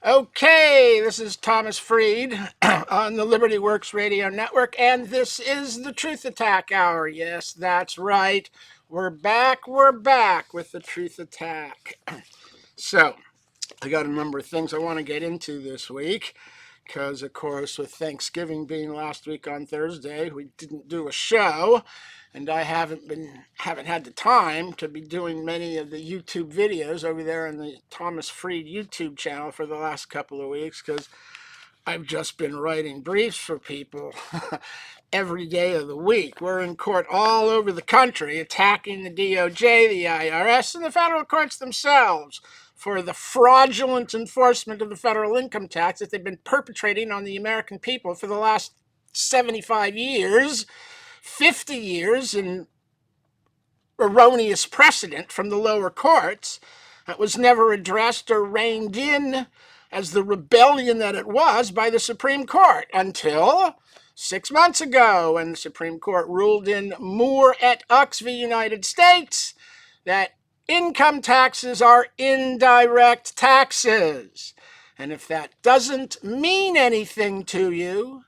Okay, this is Thomas Freed on the Liberty Works Radio Network, and this is the Truth Attack Hour. Yes, that's right. We're back with the Truth Attack. So, I got a number of things I want to get into this week, because, of course, with Thanksgiving being last week on Thursday, we didn't do a show. And I haven't had the time to be doing many of the YouTube videos over there on the Thomas Freed YouTube channel for the last couple of weeks, because I've just been writing briefs for people every day of the week. We're in court all over the country attacking the DOJ, the IRS, and the federal courts themselves for the fraudulent enforcement of the federal income tax that they've been perpetrating on the American people for the last 75 years. 50 years in erroneous precedent from the lower courts that was never addressed or reined in as the rebellion that it was by the Supreme Court until 6 months ago, when the Supreme Court ruled in Moore et al. v. United States that income taxes are indirect taxes. And if that doesn't mean anything to you,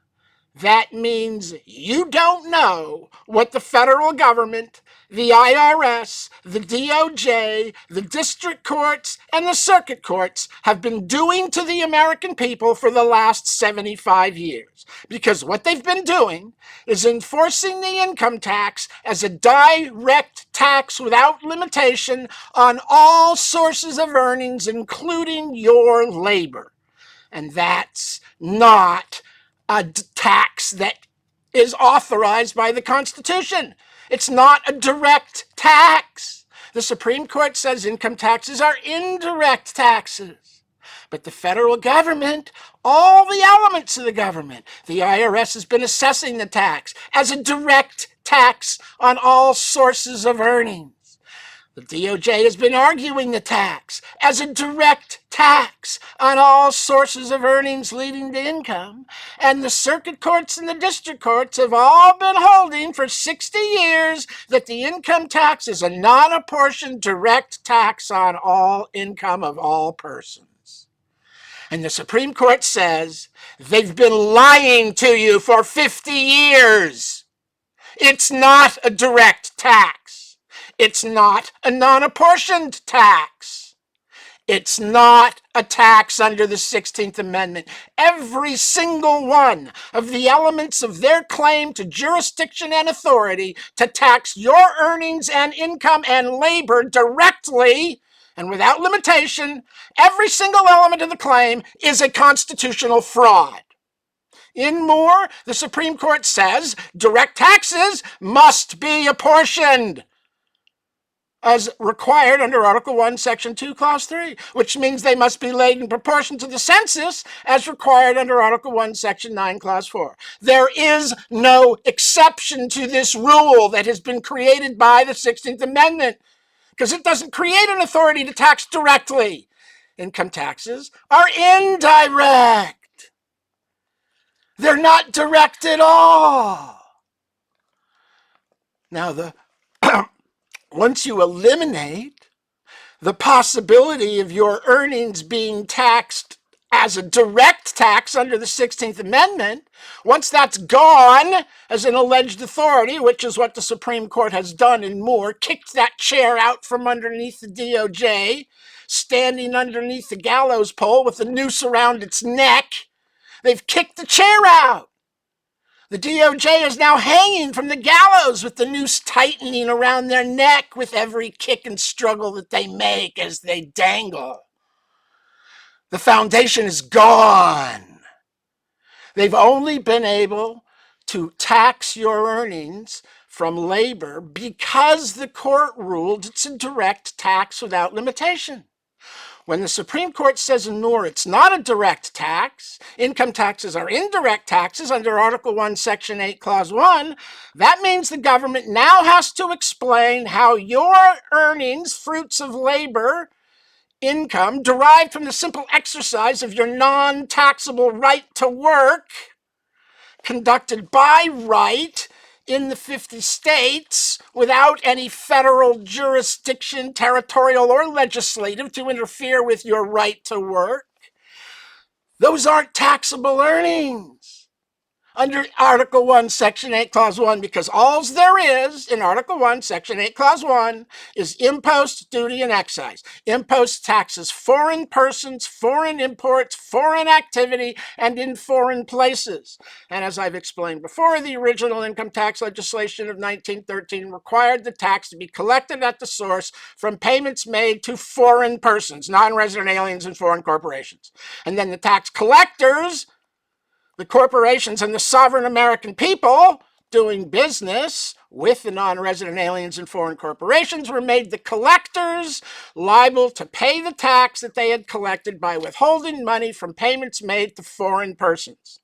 that means you don't know what the federal government, the IRS, the DOJ, the district courts, and the circuit courts have been doing to the American people for the last 75 years. Because what they've been doing is enforcing the income tax as a direct tax without limitation on all sources of earnings, including your labor. And that's not a tax that is authorized by the Constitution. It's not a direct tax. The Supreme Court says income taxes are indirect taxes. But the federal government, all the elements of the government, the IRS has been assessing the tax as a direct tax on all sources of earnings. The DOJ has been arguing the tax as a direct tax on all sources of earnings leading to income, and the circuit courts and the district courts have all been holding for 60 years that the income tax is a non-apportioned direct tax on all income of all persons. And the Supreme Court says they've been lying to you for 50 years. It's not a direct tax. It's not a non-apportioned tax. It's not a tax under the 16th Amendment. Every single one of the elements of their claim to jurisdiction and authority to tax your earnings and income and labor directly and without limitation, every single element of the claim is a constitutional fraud. In Moore, the Supreme Court says direct taxes must be apportioned as required under Article 1, Section 2, Clause 3, which means they must be laid in proportion to the census as required under Article 1, Section 9, Clause 4. There is no exception to this rule that has been created by the 16th Amendment, because it doesn't create an authority to tax directly. Income taxes are indirect. They're not direct at all. Now, once you eliminate the possibility of your earnings being taxed as a direct tax under the 16th Amendment, once that's gone as an alleged authority, which is what the Supreme Court has done in Moore, kicked that chair out from underneath the DOJ, standing underneath the gallows pole with a noose around its neck, they've kicked the chair out. The DOJ is now hanging from the gallows with the noose tightening around their neck with every kick and struggle that they make as they dangle. The foundation is gone. They've only been able to tax your earnings from labor because the court ruled it's a direct tax without limitation. When the Supreme Court says in Moore it's not a direct tax, income taxes are indirect taxes under Article 1, Section 8, Clause 1, that means the government now has to explain how your earnings, fruits of labor, income, derived from the simple exercise of your non-taxable right to work, conducted by right in the 50 states without any federal jurisdiction, territorial or legislative, to interfere with your right to work. Those aren't taxable earnings under Article 1, Section 8, Clause 1, because all there is in Article 1, Section 8, Clause 1 is impost, duty, and excise. Impost taxes foreign persons, foreign imports, foreign activity, and in foreign places. And as I've explained before, the original income tax legislation of 1913 required the tax to be collected at the source from payments made to foreign persons, non-resident aliens and foreign corporations. And then the tax collectors, the corporations and the sovereign American people doing business with the non-resident aliens and foreign corporations were made the collectors, liable to pay the tax that they had collected by withholding money from payments made to foreign persons.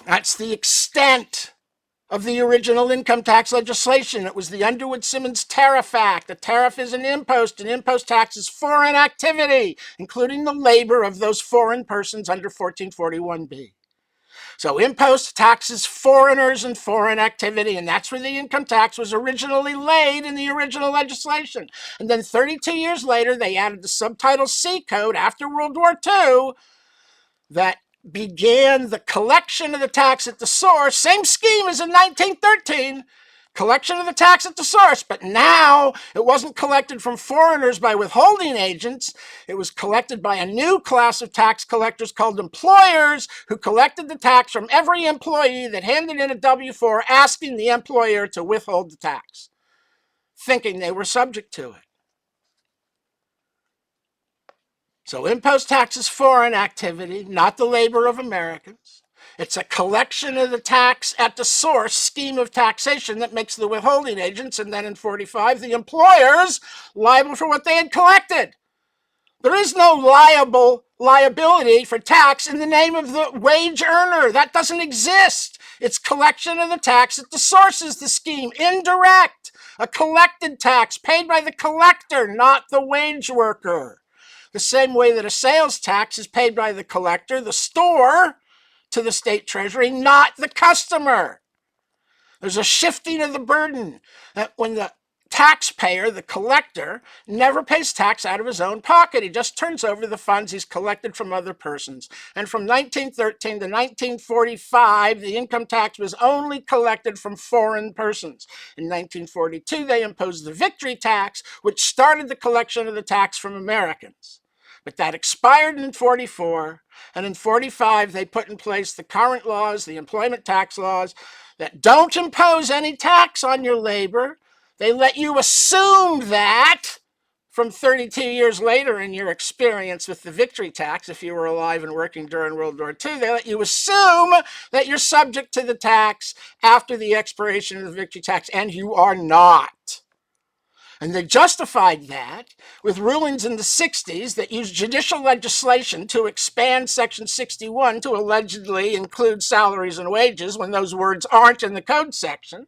That's the extent of the original income tax legislation. It was the Underwood-Simmons Tariff Act. A tariff is an impost, and impost taxes foreign activity, including the labor of those foreign persons under 1441B. So impost taxes foreigners and foreign activity, and that's where the income tax was originally laid in the original legislation. And then 32 years later, they added the Subtitle C code after World War II that began the collection of the tax at the source, same scheme as in 1913, collection of the tax at the source, but now it wasn't collected from foreigners by withholding agents. It was collected by a new class of tax collectors called employers, who collected the tax from every employee that handed in a W-4 asking the employer to withhold the tax, thinking they were subject to it. So impost tax is foreign activity, not the labor of Americans. It's a collection of the tax at the source scheme of taxation that makes the withholding agents, and then in 45, the employers, liable for what they had collected. There is no liability for tax in the name of the wage earner. That doesn't exist. It's collection of the tax at the source is the scheme. Indirect, a collected tax paid by the collector, not the wage worker. The same way that a sales tax is paid by the collector, the store, to the state treasury, not the customer. There's a shifting of the burden that when the taxpayer, the collector, never pays tax out of his own pocket. He just turns over the funds he's collected from other persons. And from 1913 to 1945, the income tax was only collected from foreign persons. In 1942, they imposed the victory tax, which started the collection of the tax from Americans. But that expired in 44, and in 45 they put in place the current laws, the employment tax laws, that don't impose any tax on your labor. They let you assume that from 32 years later in your experience with the victory tax, if you were alive and working during World War II, they let you assume that you're subject to the tax after the expiration of the victory tax, and you are not. And they justified that with rulings in the 60s that used judicial legislation to expand Section 61 to allegedly include salaries and wages when those words aren't in the code section,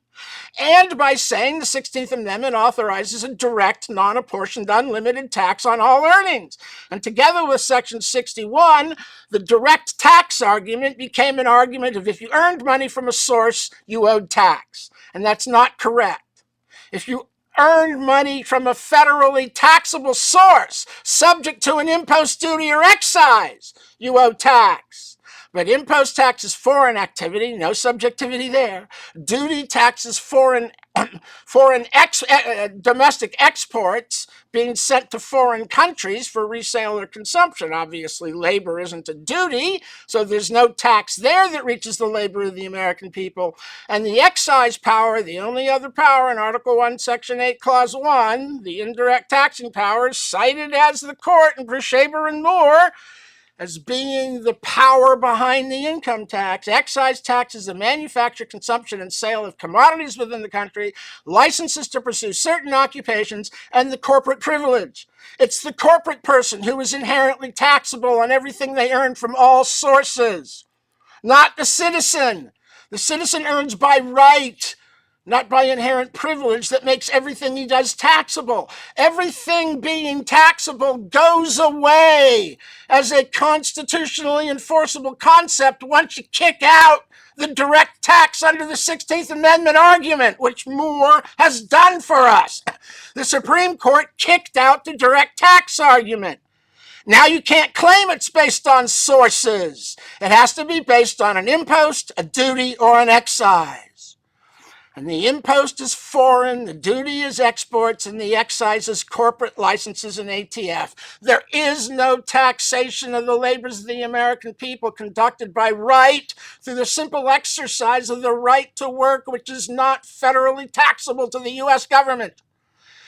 and by saying the 16th Amendment authorizes a direct, non-apportioned, unlimited tax on all earnings. And together with Section 61, the direct tax argument became an argument of if you earned money from a source, you owed tax. And that's not correct. If you earned money from a federally taxable source, subject to an impost, duty, or excise, you owe tax. But impost tax is foreign activity, no subjectivity there. Duty tax is domestic exports being sent to foreign countries for resale or consumption. Obviously, labor isn't a duty, so there's no tax there that reaches the labor of the American people. And the excise power, the only other power in Article 1, Section 8, Clause 1, the indirect taxing power, cited as the court in Brishaber and Moore, as being the power behind the income tax. Excise tax is the manufacture, consumption, and sale of commodities within the country, licenses to pursue certain occupations, and the corporate privilege. It's the corporate person who is inherently taxable on everything they earn from all sources, not the citizen. The citizen earns by right, not by inherent privilege that makes everything he does taxable. Everything being taxable goes away as a constitutionally enforceable concept once you kick out the direct tax under the 16th Amendment argument, which Moore has done for us. The Supreme Court kicked out the direct tax argument. Now you can't claim it's based on sources. It has to be based on an impost, a duty, or an excise. And the impost is foreign, the duty is exports, and the excise is corporate licenses and ATF. There is no taxation of the labors of the American people conducted by right through the simple exercise of the right to work, which is not federally taxable to the U.S. government.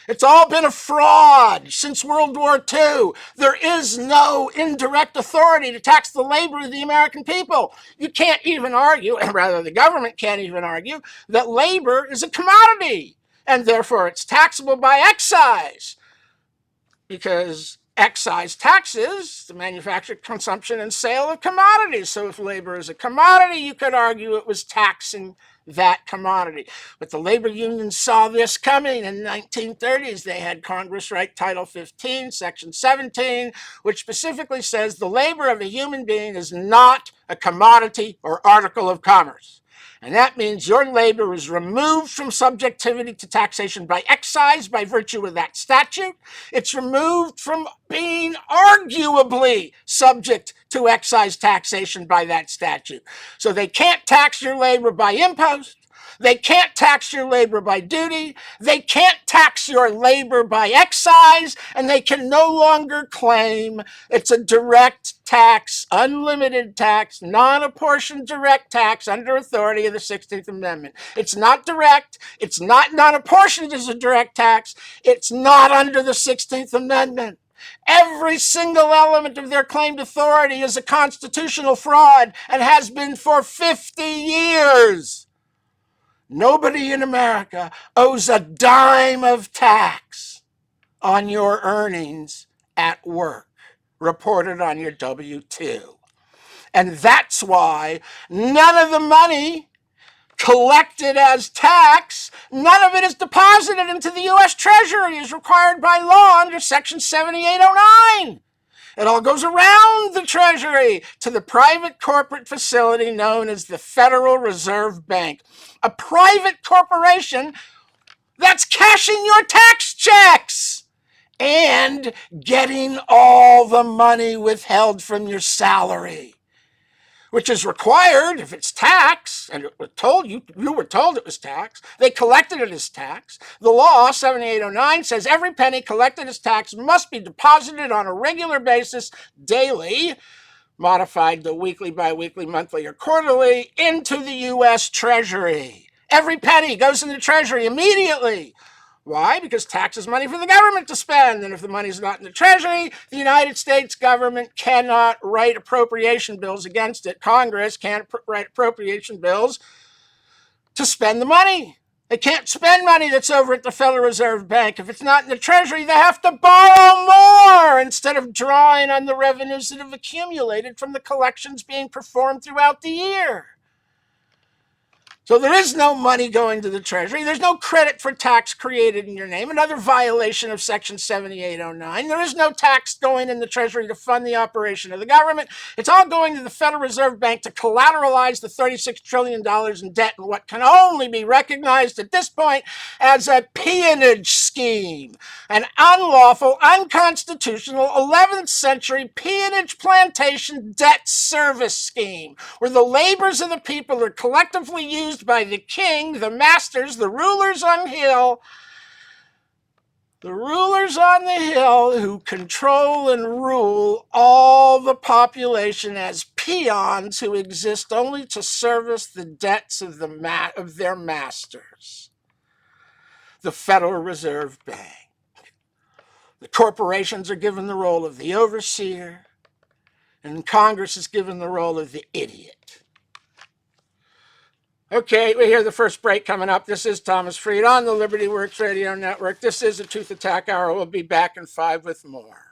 It's all been a fraud since World War II. There is no indirect authority to tax the labor of the American people. You can't even argue, and rather the government can't even argue, that labor is a commodity, and therefore it's taxable by excise, because excise taxes the manufacture, consumption, and sale of commodities. So if labor is a commodity, you could argue it was taxing that commodity. But the labor unions saw this coming in the 1930s. They had Congress write Title 15, Section 17, which specifically says the labor of a human being is not a commodity or article of commerce. And that means your labor is removed from subjectivity to taxation by excise by virtue of that statute. It's removed from being arguably subject to excise taxation by that statute. So they can't tax your labor by impost. They can't tax your labor by duty. They can't tax your labor by excise, and they can no longer claim it's a direct tax, unlimited tax, non-apportioned direct tax under authority of the 16th Amendment. It's not direct. It's not non-apportioned as a direct tax. It's not under the 16th Amendment. Every single element of their claimed authority is a constitutional fraud and has been for 50 years. Nobody in America owes a dime of tax on your earnings at work, reported on your W-2. And that's why none of the money collected as tax, none of it is deposited into the U.S. Treasury as required by law under Section 7809. It all goes around the Treasury to the private corporate facility known as the Federal Reserve Bank, a private corporation that's cashing your tax checks and getting all the money withheld from your salary, which is required if it's tax, and it was told you were told it was tax. They collected it as tax. The law 7809 says every penny collected as tax must be deposited on a regular basis daily, modified to weekly, bi-weekly, monthly, or quarterly, into the U.S. Treasury. Every penny goes in the Treasury immediately. Why? Because tax is money for the government to spend, and if the money's not in the Treasury, the United States government cannot write appropriation bills against it. Congress can't write appropriation bills to spend the money. They can't spend money that's over at the Federal Reserve Bank. If it's not in the Treasury, they have to borrow more instead of drawing on the revenues that have accumulated from the collections being performed throughout the year. So there is no money going to the Treasury. There's no credit for tax created in your name, another violation of Section 7809. There is no tax going in the Treasury to fund the operation of the government. It's all going to the Federal Reserve Bank to collateralize the $36 trillion in debt in what can only be recognized at this point as a peonage scheme, an unlawful, unconstitutional 11th century peonage plantation debt service scheme, where the labors of the people are collectively used by the king, the masters, the rulers on the hill who control and rule all the population as peons who exist only to service the debts of their masters. The Federal Reserve Bank. The corporations are given the role of the overseer, and Congress is given the role of the idiot. Okay, we hear the first break coming up. This is Thomas Freed on the Liberty Works Radio Network. This is the Truth Attack Hour. We'll be back in 5 with more.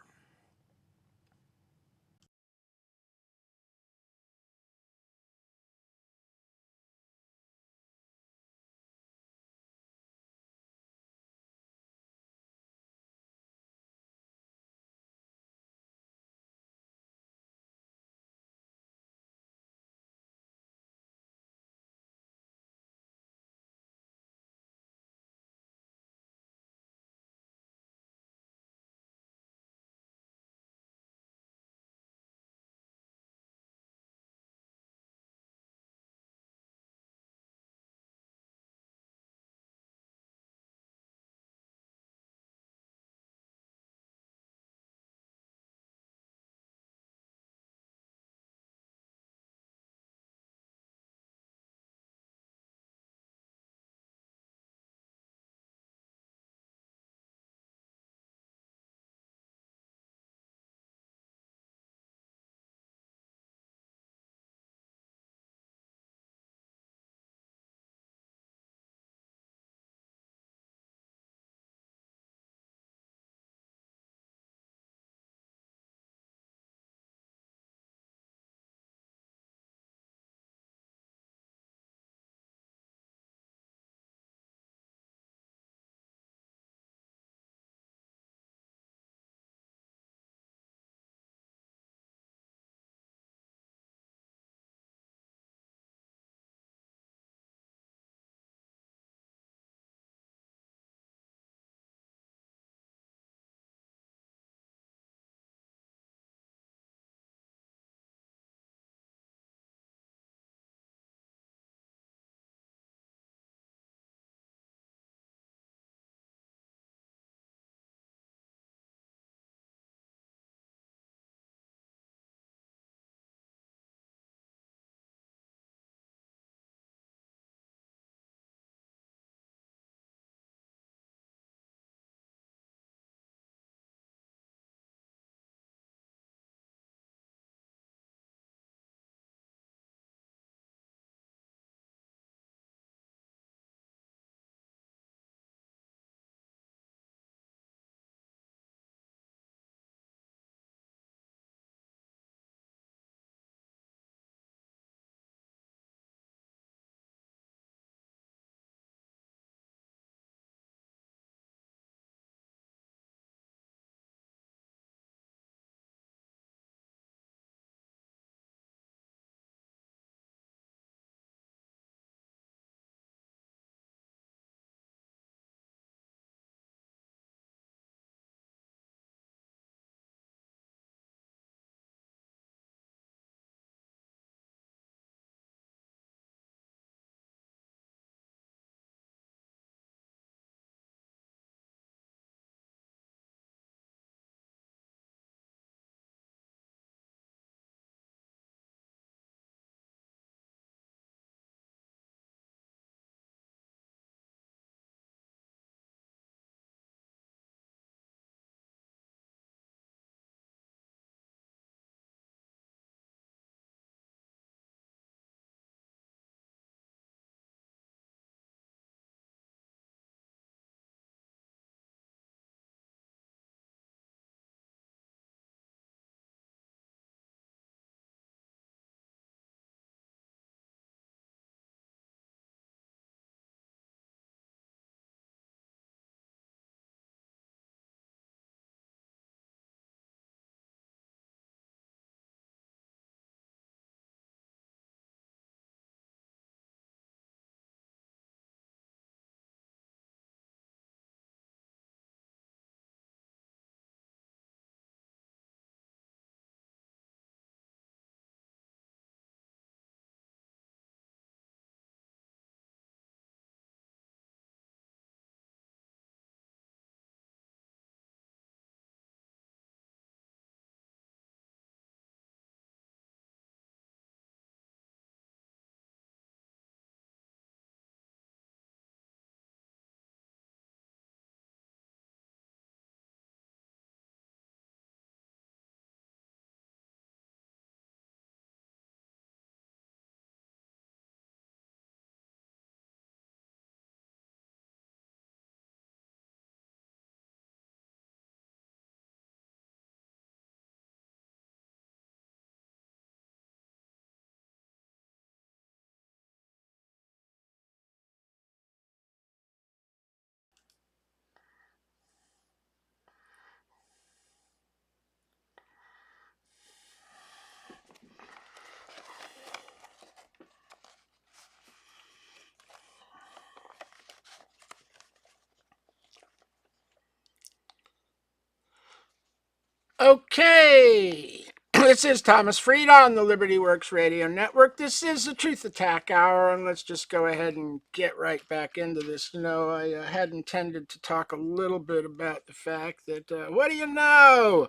Okay. This is Thomas Freed on the Liberty Works Radio Network. This is the Truth Attack Hour, and let's just go ahead and get right back into this. I had intended to talk a little bit about the fact that, what do you know?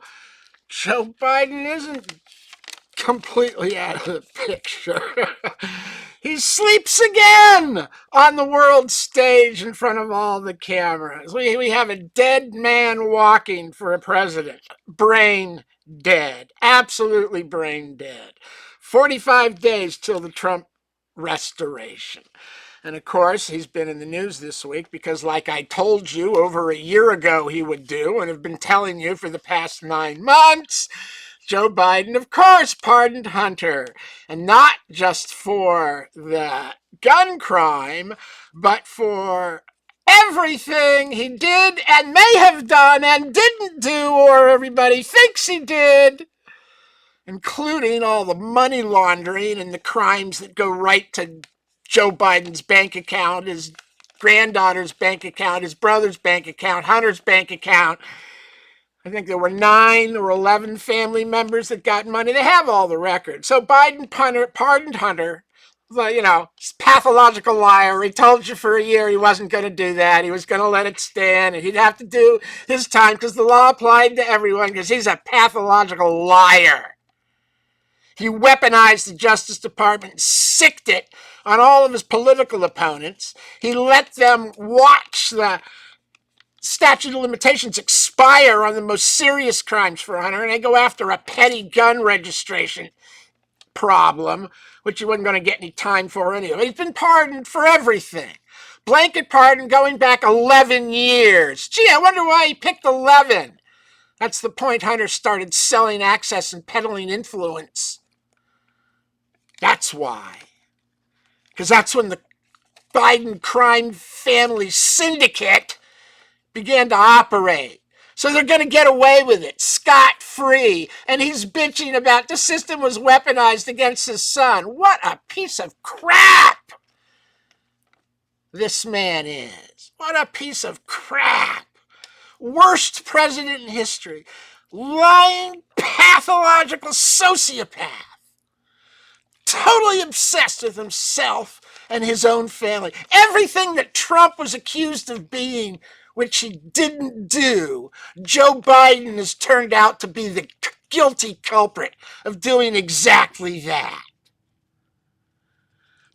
Joe Biden isn't completely out of the picture. He sleeps again on the world stage in front of all the cameras. We have a dead man walking for a president. Brain dead. Absolutely brain dead. 45 days till the Trump restoration. And of course, he's been in the news this week because, like I told you over a year ago he would do, and have been telling you for the past 9 months, Joe Biden, of course, pardoned Hunter. And not just for the gun crime, but for everything he did and may have done and didn't do, or everybody thinks he did, including all the money laundering and the crimes that go right to Joe Biden's bank account, his granddaughter's bank account, his brother's bank account, Hunter's bank account. I think there were 9 or 11 family members that got money. They have all the records. So Biden pardoned Hunter. Pathological liar. He told you for a year he wasn't going to do that. He was going to let it stand, and he'd have to do his time because the law applied to everyone because he's a pathological liar. He weaponized the Justice Department, sicked it on all of his political opponents. He let them watch the statute of limitations expire on the most serious crimes for Hunter, and they go after a petty gun registration problem, which he wasn't going to get any time for anyway. He's been pardoned for everything. Blanket pardon going back 11 years. Gee, I wonder why he picked 11. That's the point Hunter started selling access and peddling influence. That's why. Because that's when the Biden crime family syndicate began to operate. So they're going to get away with it, scot-free. And he's bitching about the system was weaponized against his son. What a piece of crap this man is. What a piece of crap. Worst president in history. Lying, pathological sociopath. Totally obsessed with himself and his own family. Everything that Trump was accused of being, which he didn't do, Joe Biden has turned out to be the guilty culprit of doing exactly that.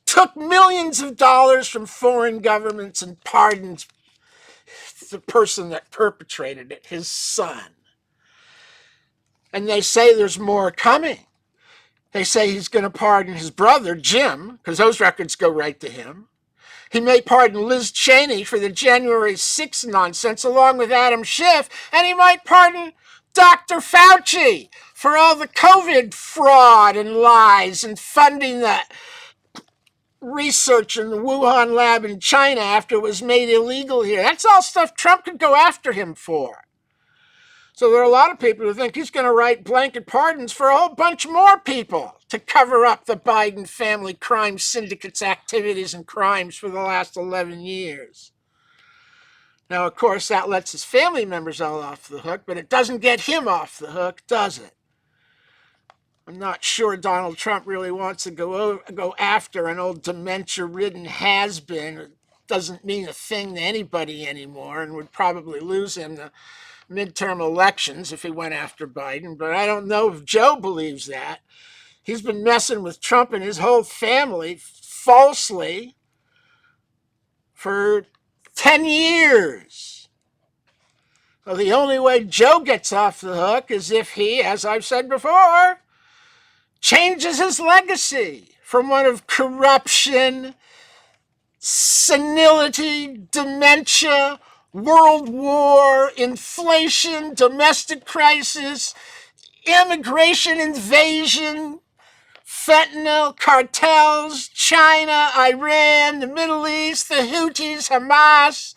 Took millions of dollars from foreign governments and pardoned the person that perpetrated it, his son. And they say there's more coming. They say he's going to pardon his brother, Jim, because those records go right to him. He may pardon Liz Cheney for the January 6th nonsense, along with Adam Schiff, and he might pardon Dr. Fauci for all the COVID fraud and lies and funding the research in the Wuhan lab in China after it was made illegal here. That's all stuff Trump could go after him for. So there are a lot of people who think he's going to write blanket pardons for a whole bunch more people to cover up the Biden family crime syndicate's activities and crimes for the last 11 years. Now, of course, that lets his family members all off the hook, but it doesn't get him off the hook, does it? I'm not sure Donald Trump really wants to go after an old dementia-ridden has-been. It doesn't mean a thing to anybody anymore and would probably lose him the midterm elections if he went after Biden, but I don't know if Joe believes that. He's been messing with Trump and his whole family falsely for 10 years. Well, the only way Joe gets off the hook is if he, as I've said before, changes his legacy from one of corruption, senility, dementia, world war, inflation, domestic crisis, immigration invasion, fentanyl, cartels, China, Iran, the Middle East, the Houthis, Hamas,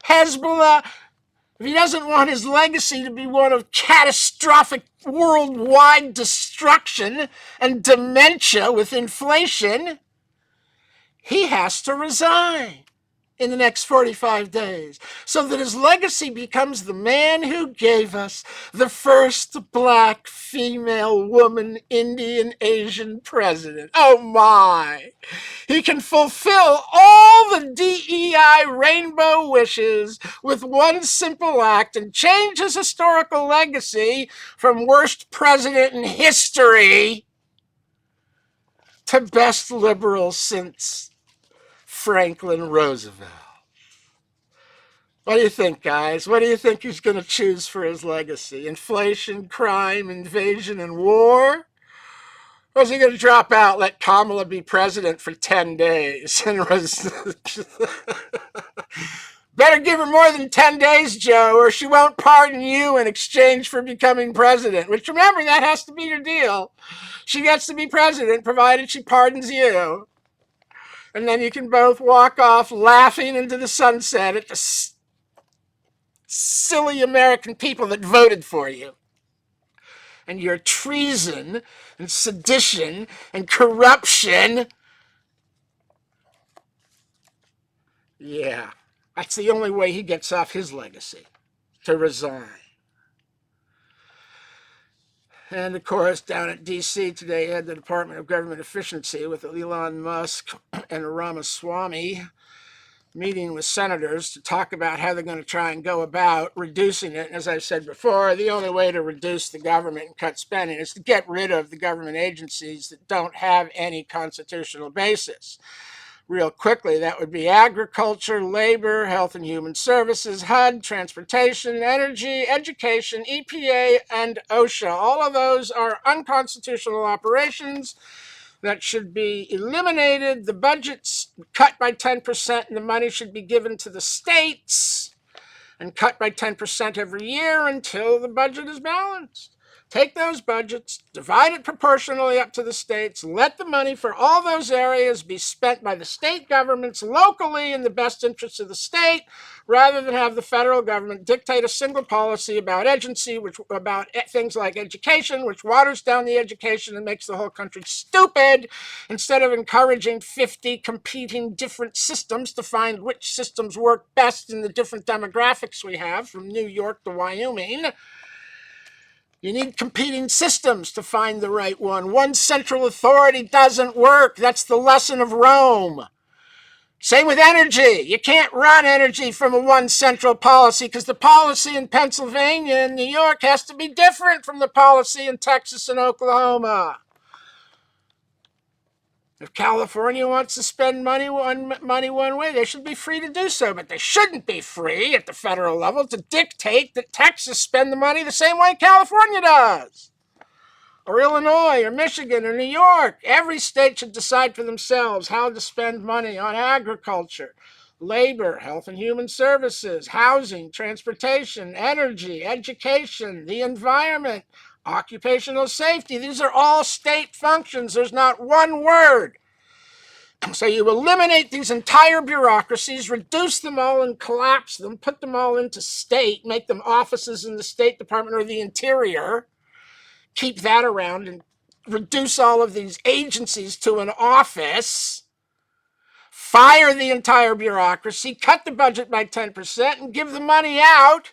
Hezbollah. If he doesn't want his legacy to be one of catastrophic worldwide destruction and dementia with inflation, he has to resign. in the next 45 days, so that his legacy becomes the man who gave us the first black, female, woman, Indian, Asian president. Oh my! He can fulfill all the DEI rainbow wishes with one simple act and change his historical legacy from worst president in history to best liberal since Franklin Roosevelt. What do you think, guys? What do you think he's going to choose for his legacy? Inflation, crime, invasion, and war? Or is he going to drop out, let Kamala be president for 10 days? Better give her more than 10 days, Joe, or she won't pardon you in exchange for becoming president. Which, remember, that has to be your deal. She gets to be president, provided she pardons you. And then you can both walk off laughing into the sunset at the silly American people that voted for you. And your treason and sedition and corruption. Yeah, that's the only way he gets off his legacy, to resign. And of course, down at D.C. today, had the Department of Government Efficiency with Elon Musk and Ramaswamy meeting with senators to talk about how they're going to try and go about reducing it. And as I said before, the only way to reduce the government and cut spending is to get rid of the government agencies that don't have any constitutional basis. Real quickly, that would be agriculture, labor, health and human services, HUD, transportation, energy, education, EPA, and OSHA. All of those are unconstitutional operations that should be eliminated. The budget's cut by 10%, and the money should be given to the states and cut by 10% every year until the budget is balanced. Take those budgets, divide it proportionally up to the states, let the money for all those areas be spent by the state governments locally in the best interest of the state, rather than have the federal government dictate a single policy about about things like education, which waters down the education and makes the whole country stupid, instead of encouraging 50 competing different systems to find which systems work best in the different demographics we have, from New York to Wyoming. You need competing systems to find the right one. One central authority doesn't work. That's the lesson of Rome. Same with energy. You can't run energy from a one central policy, because the policy in Pennsylvania and New York has to be different from the policy in Texas and Oklahoma. If California wants to spend money one way, they should be free to do so, but they shouldn't be free at the federal level to dictate that Texas spend the money the same way California does, or Illinois, or Michigan, or New York. Every state should decide for themselves how to spend money on agriculture, labor, health and human services, housing, transportation, energy, education, the environment, occupational safety. These are all state functions. There's not one word. So you eliminate these entire bureaucracies, reduce them all and collapse them, put them all into state, make them offices in the State Department or the Interior, keep that around, and reduce all of these agencies to an office, fire the entire bureaucracy, cut the budget by 10%, and give the money out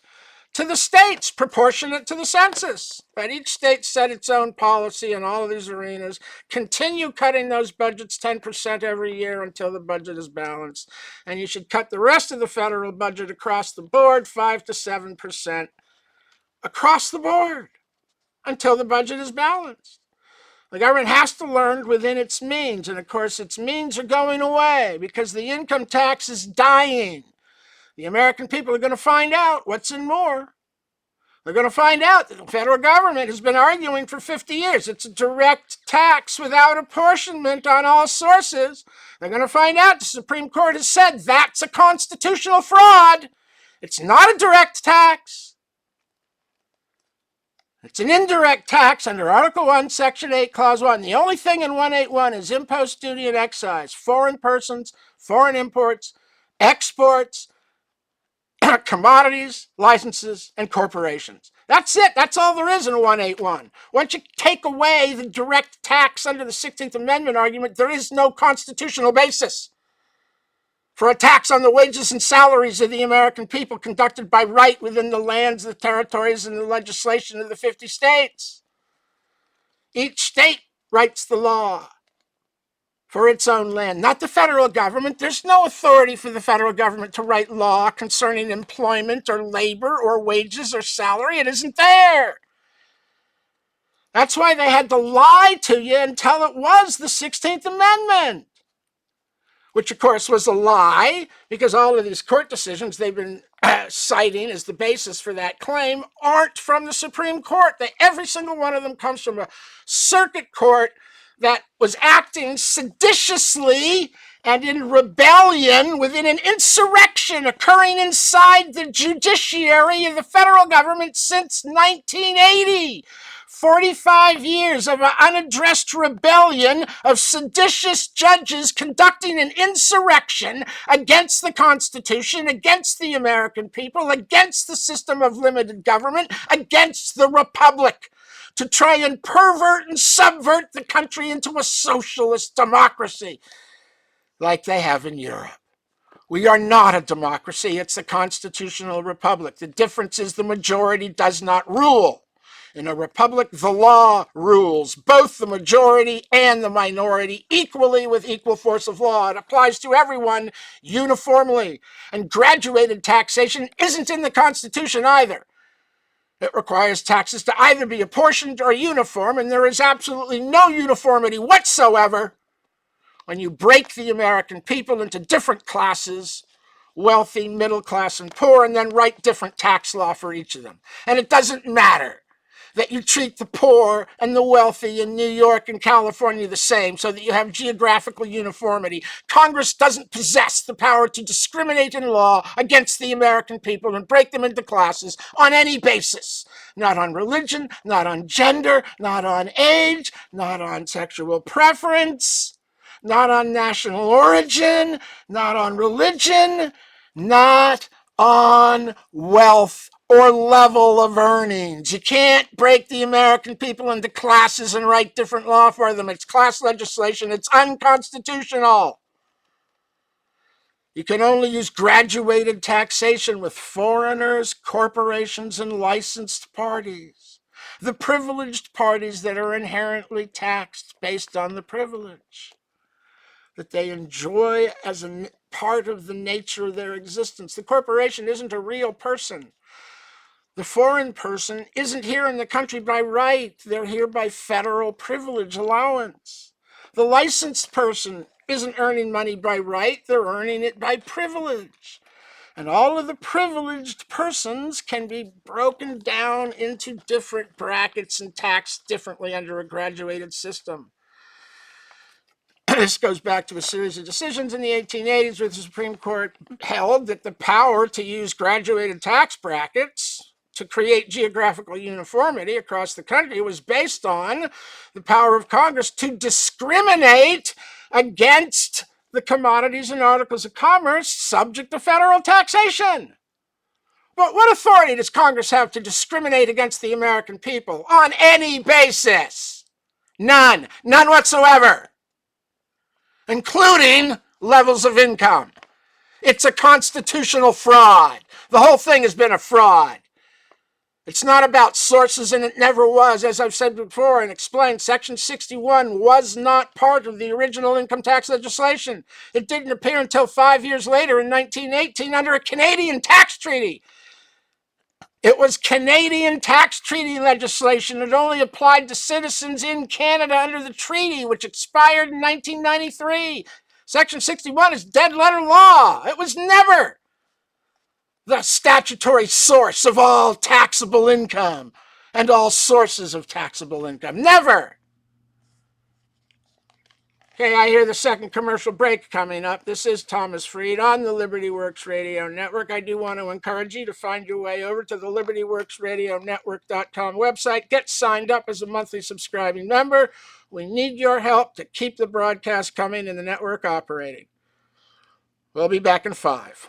to the states, proportionate to the census. Let each state set its own policy in all of these arenas. Continue cutting those budgets 10% every year until the budget is balanced. And you should cut the rest of the federal budget across the board, 5 to 7% across the board, until the budget is balanced. The government has to learn within its means. And of course, its means are going away because the income tax is dying. The American people are going to find out what's in more. They're going to find out that the federal government has been arguing for 50 years. It's a direct tax without apportionment on all sources. They're going to find out the Supreme Court has said that's a constitutional fraud. It's not a direct tax. It's an indirect tax under Article 1, Section 8, Clause 1. The only thing in 181 is impost, duty, and excise. Foreign persons, foreign imports, exports, commodities, licenses, and corporations. That's it. That's all there is in 181. Once you take away the direct tax under the 16th Amendment argument, there is no constitutional basis for a tax on the wages and salaries of the American people conducted by right within the lands, the territories, and the legislation of the 50 states. Each state writes the law for its own land, not the federal government. There's no authority for the federal government to write law concerning employment or labor or wages or salary. It isn't there. That's why they had to lie to you and tell it was the 16th Amendment, which of course was a lie, because all of these court decisions they've been citing as the basis for that claim aren't from the Supreme Court. Every single one of them comes from a circuit court that was acting seditiously and in rebellion within an insurrection occurring inside the judiciary of the federal government since 1980. 45 years of an unaddressed rebellion of seditious judges conducting an insurrection against the Constitution, against the American people, against the system of limited government, against the Republic, to try and pervert and subvert the country into a socialist democracy like they have in Europe. We are not a democracy. It's a constitutional republic. The difference is the majority does not rule. In a republic, the law rules, both the majority and the minority, equally with equal force of law. It applies to everyone uniformly. And graduated taxation isn't in the Constitution either. It requires taxes to either be apportioned or uniform, and there is absolutely no uniformity whatsoever when you break the American people into different classes, wealthy, middle class, and poor, and then write different tax law for each of them. And it doesn't matter that you treat the poor and the wealthy in New York and California the same, so that you have geographical uniformity. Congress doesn't possess the power to discriminate in law against the American people and break them into classes on any basis. Not on religion, not on gender, not on age, not on sexual preference, not on national origin, not on religion, not on wealth or level of earnings. You can't break the American people into classes and write different law for them. It's class legislation. It's unconstitutional. You can only use graduated taxation with foreigners, corporations, and licensed parties. The privileged parties that are inherently taxed based on the privilege that they enjoy as a part of the nature of their existence. The corporation isn't a real person. The foreign person isn't here in the country by right. They're here by federal privilege allowance. The licensed person isn't earning money by right. They're earning it by privilege. And all of the privileged persons can be broken down into different brackets and taxed differently under a graduated system. This goes back to a series of decisions in the 1880s where the Supreme Court held that the power to use graduated tax brackets to create geographical uniformity across the country was based on the power of Congress to discriminate against the commodities and articles of commerce subject to federal taxation. But what authority does Congress have to discriminate against the American people on any basis? None. None whatsoever. Including levels of income. It's a constitutional fraud. The whole thing has been a fraud. It's not about sources, and it never was. As I've said before and explained, Section 61 was not part of the original income tax legislation. It didn't appear until 5 years later in 1918 under a Canadian tax treaty. It was Canadian tax treaty legislation. It only applied to citizens in Canada under the treaty, which expired in 1993. Section 61 is dead letter law. It was never the statutory source of all taxable income and all sources of taxable income. Never. Okay, I hear the second commercial break coming up. This is Thomas Freed on the Liberty Works Radio Network. I do want to encourage you to find your way over to the libertyworksradionetwork.com website. Get signed up as a monthly subscribing member. We need your help to keep the broadcast coming and the network operating. We'll be back in 5.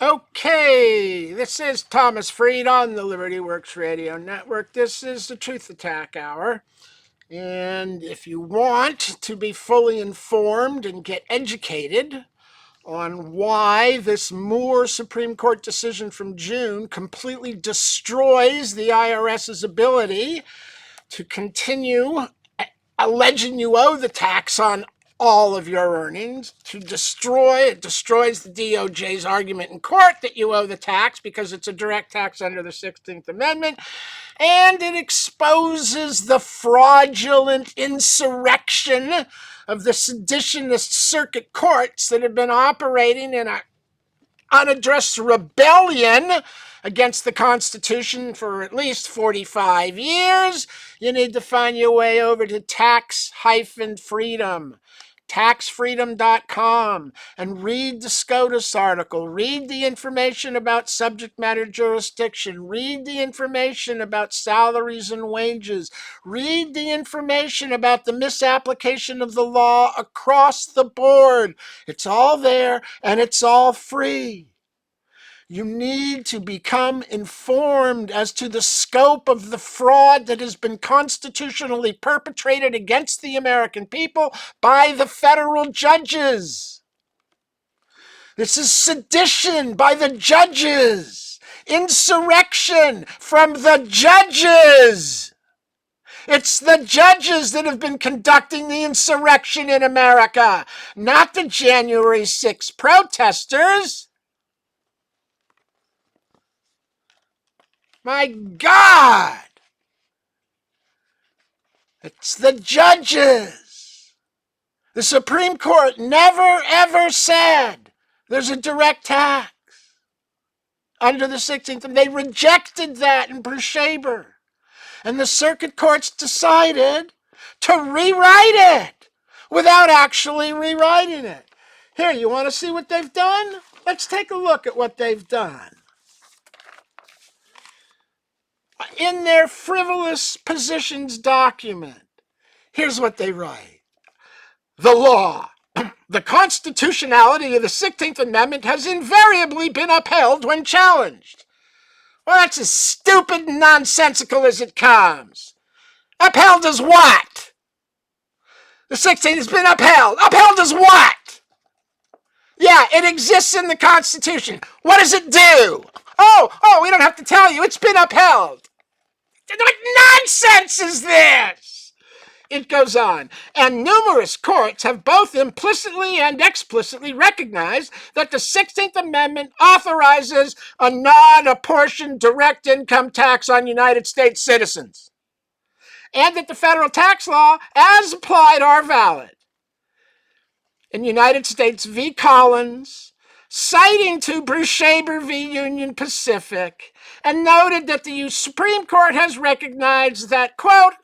Okay, this is Thomas Freed on the Liberty Works Radio Network. This is the Truth Attack Hour. And if you want to be fully informed and get educated on why this Moore Supreme Court decision from June completely destroys the IRS's ability to continue alleging you owe the tax on all of your earnings, it destroys the DOJ's argument in court that you owe the tax because it's a direct tax under the 16th Amendment, and it exposes the fraudulent insurrection of the seditionist circuit courts that have been operating in an unaddressed rebellion against the Constitution for at least 45 years. You need to find your way over to tax-freedom. taxfreedom.com, and read the SCOTUS article, read the information about subject matter jurisdiction, read the information about salaries and wages, read the information about the misapplication of the law across the board. It's all there and it's all free. You need to become informed as to the scope of the fraud that has been constitutionally perpetrated against the American people by the federal judges. This is sedition by the judges, insurrection from the judges. It's the judges that have been conducting the insurrection in America, not the January 6 protesters. My God! It's the judges. The Supreme Court never, ever said there's a direct tax under the 16th. And they rejected that in Bershaber. And the circuit courts decided to rewrite it without actually rewriting it. Here, you want to see what they've done? Let's take a look at what they've done. In their frivolous positions document, here's what they write. The law, the constitutionality of the 16th Amendment has invariably been upheld when challenged. Well, that's as stupid and nonsensical as it comes. Upheld as what? The 16th has been upheld. Upheld as what? Yeah, it exists in the Constitution. What does it do? Oh, we don't have to tell you. It's been upheld. What nonsense is this? It goes on. And numerous courts have both implicitly and explicitly recognized that the 16th Amendment authorizes a non-apportioned direct income tax on United States citizens, and that the federal tax law, as applied, are valid. In United States v. Collins, citing to Bershaber v. Union Pacific, and noted that the Supreme Court has recognized that, quote,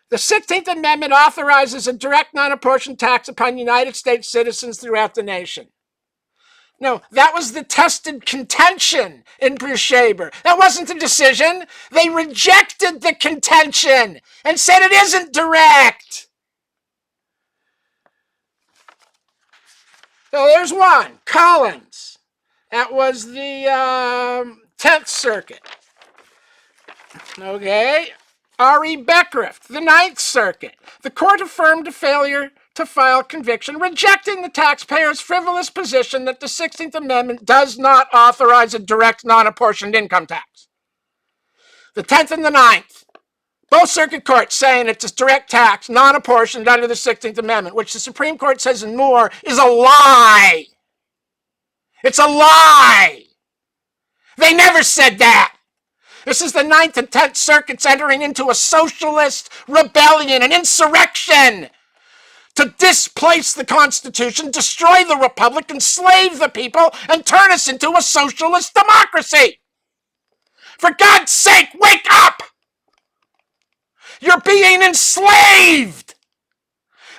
the 16th Amendment authorizes a direct non-apportioned tax upon United States citizens throughout the nation. No, that was the tested contention in Bershaber. That wasn't the decision. They rejected the contention and said it isn't direct. So there's one, Collins. That was the 10th Circuit. Okay. R.E. Beckwith, the 9th Circuit. The court affirmed a failure to file conviction, rejecting the taxpayer's frivolous position that the 16th Amendment does not authorize a direct non-apportioned income tax. The 10th and the 9th, both circuit courts saying it's a direct tax, non-apportioned under the 16th Amendment, which the Supreme Court says in Moore is a lie. It's a lie. They never said that. This is the 9th and 10th Circuits entering into a socialist rebellion, an insurrection to displace the Constitution, destroy the Republic, enslave the people, and turn us into a socialist democracy. For God's sake, wake up! You're being enslaved!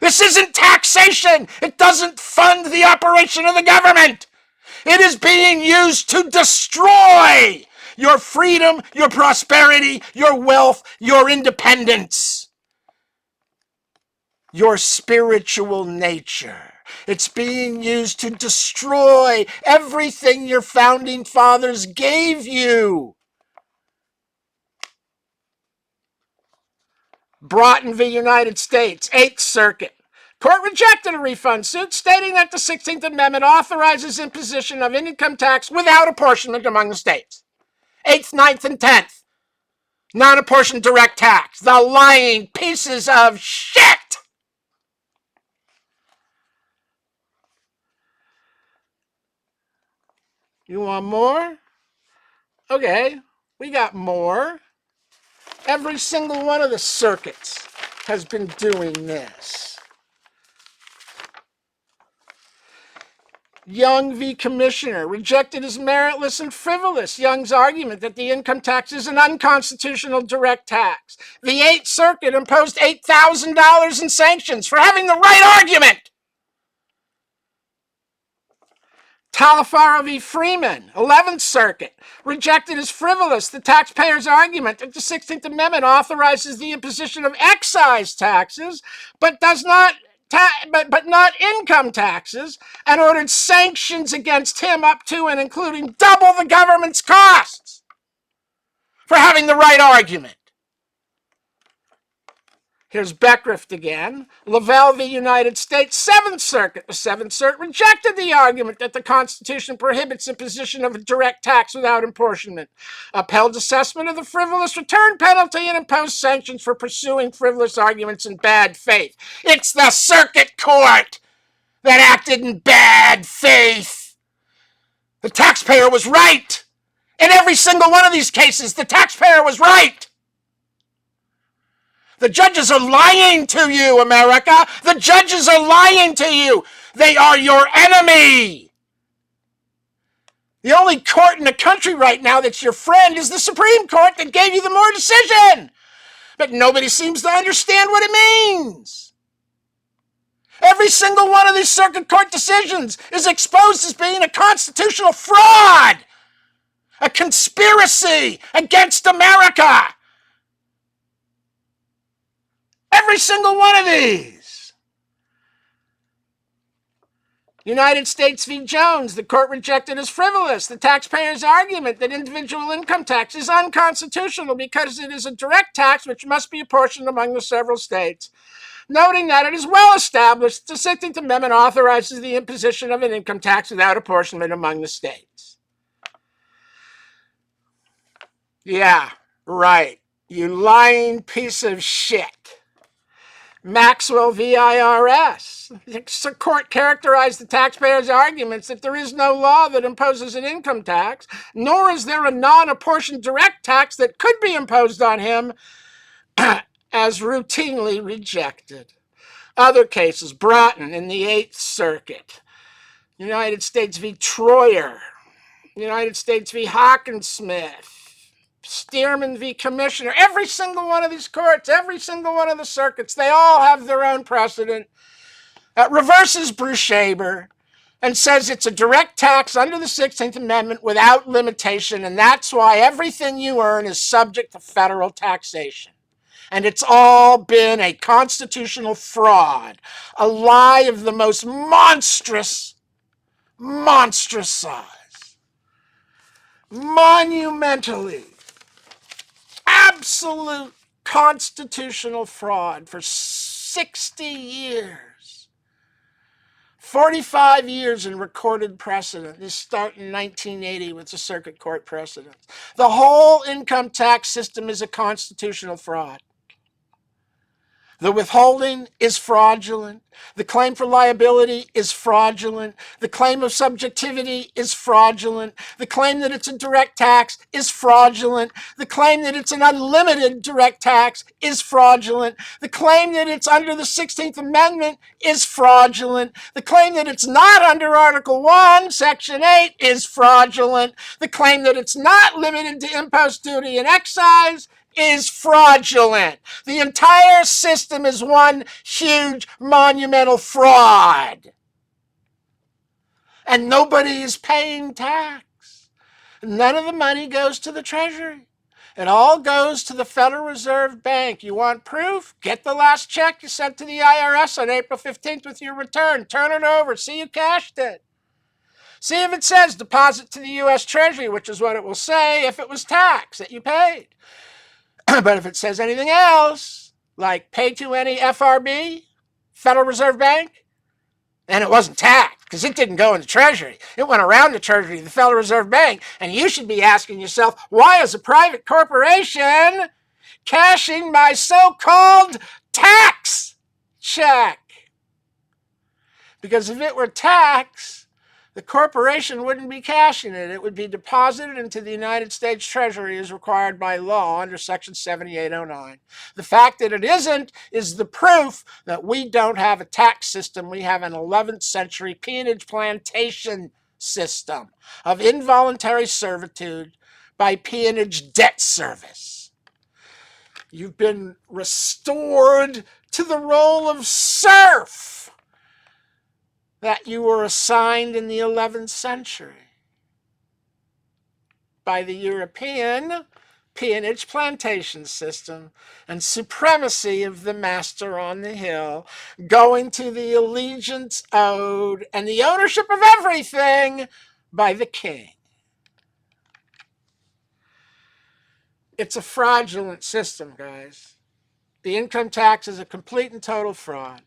This isn't taxation. It doesn't fund the operation of the government. It is being used to destroy your freedom, your prosperity, your wealth, your independence, your spiritual nature. It's being used to destroy everything your founding fathers gave you. Broughton v. United States, 8th Circuit. Court rejected a refund suit, stating that the 16th Amendment authorizes imposition of income tax without apportionment among the states. 8th, 9th, and 10th. Non-apportioned direct tax. The lying pieces of shit! You want more? Okay, we got more. Every single one of the circuits has been doing this. Young v. Commissioner rejected as meritless and frivolous Young's argument that the income tax is an unconstitutional direct tax. The 8th Circuit imposed $8,000 in sanctions for having the right argument. Talifaro v. Freeman, 11th Circuit, rejected as frivolous the taxpayer's argument that the 16th Amendment authorizes the imposition of excise taxes, but not income taxes, and ordered sanctions against him up to and including double the government's costs for having the right argument. Here's Beckwith again. Lavelle v. United States, 7th Circuit. The 7th Circuit rejected the argument that the Constitution prohibits imposition of a direct tax without apportionment, upheld assessment of the frivolous return penalty, and imposed sanctions for pursuing frivolous arguments in bad faith. It's the Circuit Court that acted in bad faith. The taxpayer was right. In every single one of these cases, the taxpayer was right. The judges are lying to you, America. The judges are lying to you. They are your enemy. The only court in the country right now that's your friend is the Supreme Court that gave you the Moore decision. But nobody seems to understand what it means. Every single one of these circuit court decisions is exposed as being a constitutional fraud, a conspiracy against America. Every single one of these. United States v. Jones, the court rejected as frivolous the taxpayer's argument that individual income tax is unconstitutional because it is a direct tax which must be apportioned among the several states, noting that it is well established the 16th Amendment authorizes the imposition of an income tax without apportionment among the states. Yeah, right. You lying piece of shit. Maxwell v. IRS. The court characterized the taxpayer's arguments that there is no law that imposes an income tax, nor is there a non-apportioned direct tax that could be imposed on him, as routinely rejected. Other cases, Broughton in the 8th Circuit, United States v. Troyer, United States v. Hawkinsmith, Stearman v. Commissioner. Every single one of these courts, every single one of the circuits, they all have their own precedent that reverses Bruchaber and says it's a direct tax under the 16th Amendment without limitation, and that's why everything you earn is subject to federal taxation. And it's all been a constitutional fraud, a lie of the most monstrous size, monumentally absolute constitutional fraud for 60 years. 45 years in recorded precedent. This started in 1980 with the circuit court precedents. The whole income tax system is a constitutional fraud. The withholding is fraudulent. The claim for liability is fraudulent. The claim of subjectivity is fraudulent. The claim that it's a direct tax is fraudulent. The claim that it's an unlimited direct tax is fraudulent. The claim that it's under the 16th Amendment is fraudulent. The claim that it's not under Article 1, Section 8 is fraudulent. The claim that it's not limited to impost duty and excise is fraudulent. The entire system is one huge monumental fraud. And nobody is paying tax. None of the money goes to the Treasury. It all goes to the Federal Reserve Bank. You want proof? Get the last check you sent to the IRS on April 15th with your return. Turn it over. See you cashed it. See if it says deposit to the U.S. Treasury, which is what it will say if it was tax that you paid. But if it says anything else, like pay to any FRB, Federal Reserve Bank, and it wasn't taxed because it didn't go in the Treasury. It went around the Treasury to the Federal Reserve Bank. And you should be asking yourself, why is a private corporation cashing my so-called tax check? Because if it were tax, the corporation wouldn't be cashing it. It would be deposited into the United States Treasury as required by law under Section 7809. The fact that it isn't is the proof that we don't have a tax system. We have an 11th century peonage plantation system of involuntary servitude by peonage debt service. You've been restored to the role of serf that you were assigned in the 11th century by the European peonage plantation system and supremacy of the master on the hill, going to the allegiance owed and the ownership of everything by the king. It's a fraudulent system, guys. The income tax is a complete and total fraud.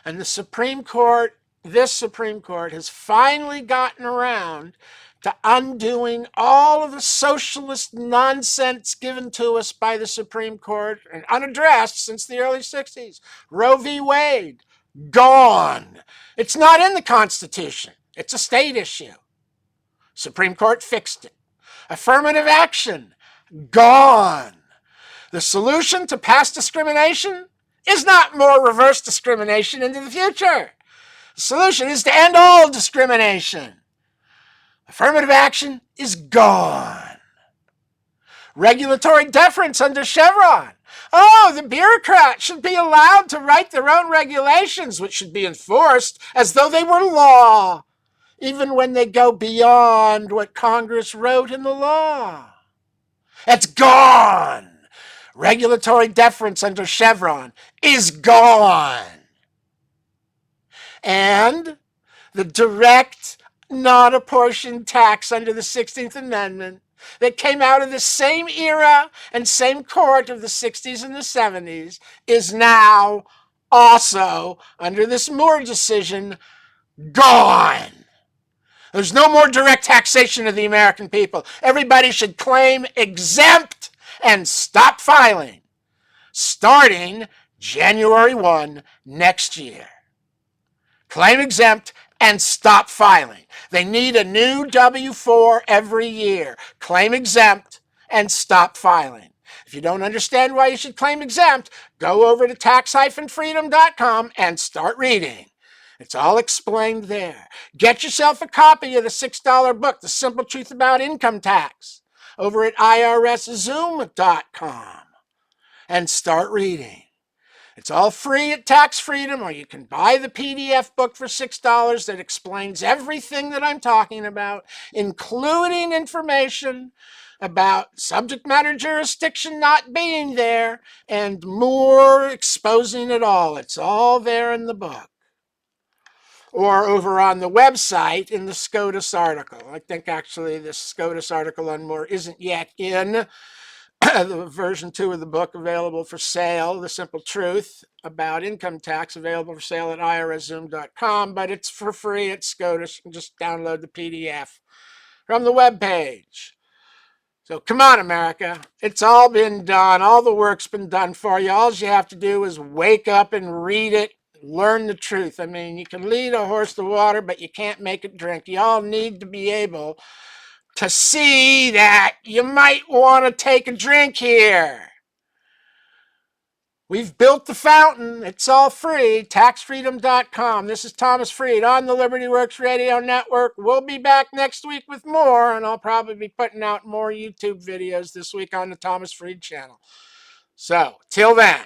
And the Supreme Court, this Supreme Court, has finally gotten around to undoing all of the socialist nonsense given to us by the Supreme Court and unaddressed since the early 60s. Roe v. Wade, gone. It's not in the Constitution. It's a state issue. Supreme Court fixed it. Affirmative action, gone. The solution to past discrimination is not more reverse discrimination into the future. The solution is to end all discrimination. Affirmative action is gone. Regulatory deference under Chevron. Oh, the bureaucrats should be allowed to write their own regulations, which should be enforced as though they were law, even when they go beyond what Congress wrote in the law. It's gone. Regulatory deference under Chevron is gone. And the direct, non-apportioned tax under the 16th Amendment that came out of the same era and same court of the 60s and the 70s is now also, under this Moore decision, gone. There's no more direct taxation of the American people. Everybody should claim exempt and stop filing starting January 1 next year. Claim exempt and stop filing. They need a new W-4 every year. Claim exempt and stop filing. If you don't understand why you should claim exempt, go over to tax-freedom.com and start reading. It's all explained there. Get yourself a copy of the $6 book, The Simple Truth About Income Tax, over at irszoom.com and start reading. It's all free at Tax Freedom, or you can buy the PDF book for $6 that explains everything that I'm talking about, including information about subject matter jurisdiction not being there and more exposing it all. It's all there in the book. Or over on the website in the SCOTUS article. I think actually the SCOTUS article on Moore isn't yet in the version 2 of the book, available for sale, The Simple Truth About Income Tax, available for sale at irszoom.com, but it's for free at SCOTUS. You can just download the PDF from the webpage. So come on, America. It's all been done. All the work's been done for you. All you have to do is wake up and read it. Learn the truth. I mean, you can lead a horse to water, but you can't make it drink. You all need to be able to see that you might want to take a drink here. We've built the fountain. It's all free. TaxFreedom.com. This is Thomas Freed on the Liberty Works Radio Network. We'll be back next week with more, and I'll probably be putting out more YouTube videos this week on the Thomas Freed channel. So, till then.